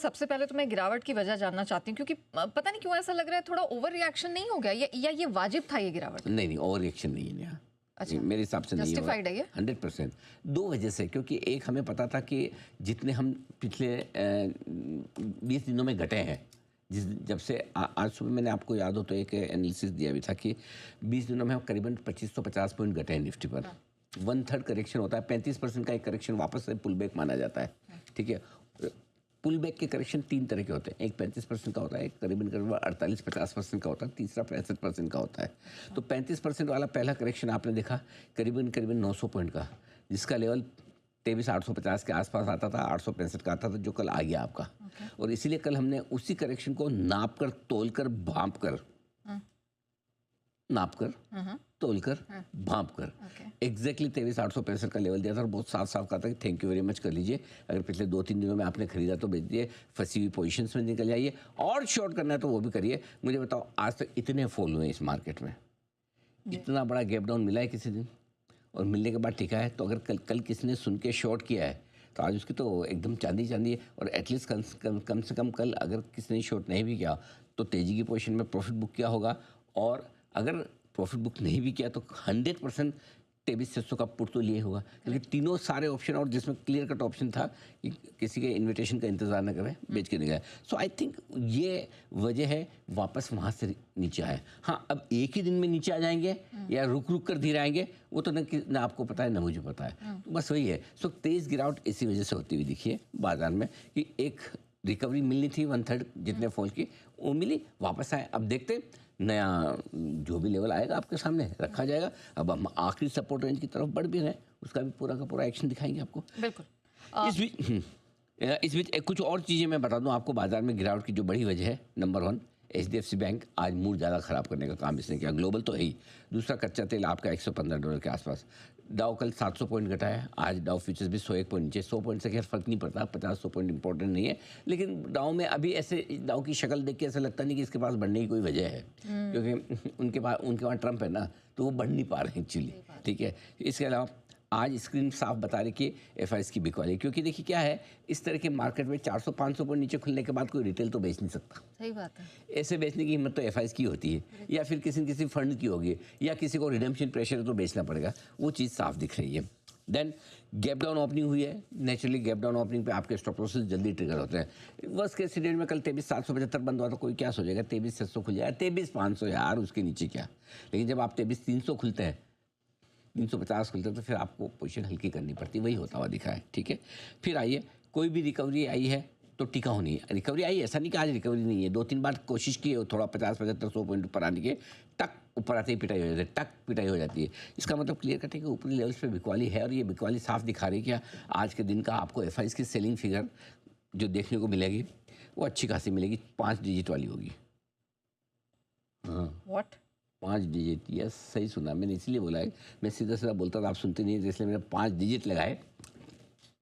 सबसे पहले तो मैं गिरावट की वजह जानना चाहती हूँ, क्योंकि पता नहीं क्यों ऐसा लग रहा है थोड़ा ओवर रिएक्शन नहीं हो गया, या ये वाजिब था ये गिरावट? नहीं नहीं, ओवर रिएक्शन नहीं है यहाँ। अच्छा, मेरे हिसाब से नहीं होगा। जस्टिफाइड है ये 100%। दो वजह से, क्योंकि एक हमें पता था कि जितने हम पिछले 20 दिनों में घटे हैं, जब से आज सुबह मैंने आपको याद हो तो एक एनालिसिस दिया भी था कि 20 दिनों में हम करीबन 2550 पॉइंट घटे हैं निफ्टी पर। 1/3 करेक्शन होता है, 35% का एक करेक्शन वापस से पुल बैक माना जाता है। ठीक है, पुल बैक के करेक्शन 3 तरह के होते हैं, एक 35% का होता है, एक करीबन 48-50% का होता है, तीसरा 65% का होता है। तो 35% वाला पहला करेक्शन आपने देखा करीबन 900 पॉइंट का, जिसका लेवल 23,850 के आसपास आता था, 865 का आता था, जो कल आ गया आपका। और इसीलिए कल हमने उसी करेक्शन को नाप कर, तोल कर, भांप कर, नाप कर, तोल कर, भांप कर एग्जैक्टली 23,865 का लेवल दिया था और बहुत साफ साफ कहा था कि थैंक यू वेरी मच कर लीजिए, अगर पिछले 2-3 दिनों में आपने खरीदा तो बेच दिए, फंसी हुई पोजीशंस में निकल जाइए, और शॉर्ट करना है तो वो भी करिए। मुझे बताओ, आज तक इतने फॉल हुए इस मार्केट में, इतना बड़ा गैप डाउन मिला है किसी दिन, और मिलने के बाद टिका है। तो अगर कल किसी ने सुन के शॉर्ट किया है तो आज उसकी तो एकदम चांदी चांदी है। और एटलीस्ट कम से कम कल अगर किसी ने शॉर्ट नहीं भी किया तो तेजी की पोजीशन में प्रॉफिट बुक किया होगा, और अगर प्रॉफिट बुक नहीं भी किया तो 100% 23,600 का पुट तो लिए होगा, क्योंकि तीनों सारे ऑप्शन, और जिसमें क्लियर कट ऑप्शन था कि किसी के इनविटेशन का इंतजार न करें, बेच के निकले। सो आई थिंक ये वजह है वापस वहाँ से नीचे आए। हाँ, अब एक ही दिन में नीचे आ जाएंगे या रुक रुक कर धीरे आएंगे, वो तो न आपको पता है न मुझे पता है। तो बस वही है। सो तेज़ गिरावट इसी वजह से होती हुई दिखी है बाजार में कि एक रिकवरी मिलनी थी 1/3 जितने फॉल की, वो मिली, वापस आए। अब देखते नया जो भी लेवल आएगा आपके सामने रखा जाएगा। अब हम आखिरी सपोर्ट रेंज की तरफ बढ़ भी रहे हैं, उसका भी पूरा का पूरा एक्शन दिखाएंगे आपको। बिल्कुल। इस बीच कुछ और चीज़ें मैं बता दूं आपको बाजार में गिरावट की जो बड़ी वजह है। नंबर 1, HDFC बैंक आज मूड ज़्यादा ख़राब करने का काम इसने किया, ग्लोबल तो है ही। दूसरा, कच्चा तेल आपका $115 के आसपास। डाउ कल 700 पॉइंट घटा है, आज डाउ फ्यूचर्स भी 101 पॉइंट नीचे। 100 पॉइंट से खैर फर्क नहीं पड़ता, 50-100 पॉइंट इंपॉर्टेंट नहीं है, लेकिन डाउ में अभी ऐसे, डाउ की शक्ल देख के ऐसा लगता नहीं कि इसके पास बढ़ने की कोई वजह है, क्योंकि उनके पास ट्रम्प है ना, तो वो बढ़ नहीं पा रहे हैं एक्चुअली। ठीक है, इसके अलावा आज स्क्रीन साफ बता रही कि एफआईएस की बिक वाली, क्योंकि देखिए क्या है, इस तरह के मार्केट में 400-500 पॉइंट नीचे खुलने के बाद कोई रिटेल तो बेच नहीं सकता। सही बात है। ऐसे बेचने की हिम्मत तो एफआईएस की होती है, या फिर किसी फंड की होगी, या किसी को रिडेम्पशन प्रेशर है तो बेचना पड़ेगा। वो चीज़ साफ दिख रही है। देन गैप डाउन ओपनिंग हुई है। नेचुरली गैप डाउन ओपनिंग पे आपके स्टॉप लॉसेस जल्दी ट्रिगर होते हैं। वर्स्ट केस सिनेरियो में कल 23,775 बंद हुआ तो कोई क्या सोचेगा, 23,600 खुल जाएगा, 23,500 यार, उसके नीचे क्या। लेकिन जब आप 23,300 खुलते हैं, 350 खुलते हैं, तो फिर आपको पोजीशन हल्की करनी पड़ती है। वही होता हुआ दिखा है। ठीक है, फिर आइए, कोई भी रिकवरी आई है तो टिका होनी है। रिकवरी आई, ऐसा नहीं कि आज रिकवरी नहीं है, 2-3 बार कोशिश की है थोड़ा 50-75-100 पॉइंट ऊपर आने के, टक ऊपर आते ही पिटाई हो जाती है, टक पिटाई हो जाती है। इसका मतलब क्लियर कट है कि ऊपरी लेवल्स पे बिकवाली है, और ये बिकवाली साफ दिखा रही है कि आज के दिन का आपको एफआईएस की सेलिंग फिगर जो देखने को मिलेगी वो अच्छी खासी मिलेगी, 5 डिजिट वाली होगी। हाँ, व्हाट, 5 डिजिट? यस, सही सुना मैंने, इसलिए बोला है। मैं सीधा सीधा बोलता था, आप सुनते नहीं, इसलिए मैंने 5 डिजिट लगाए।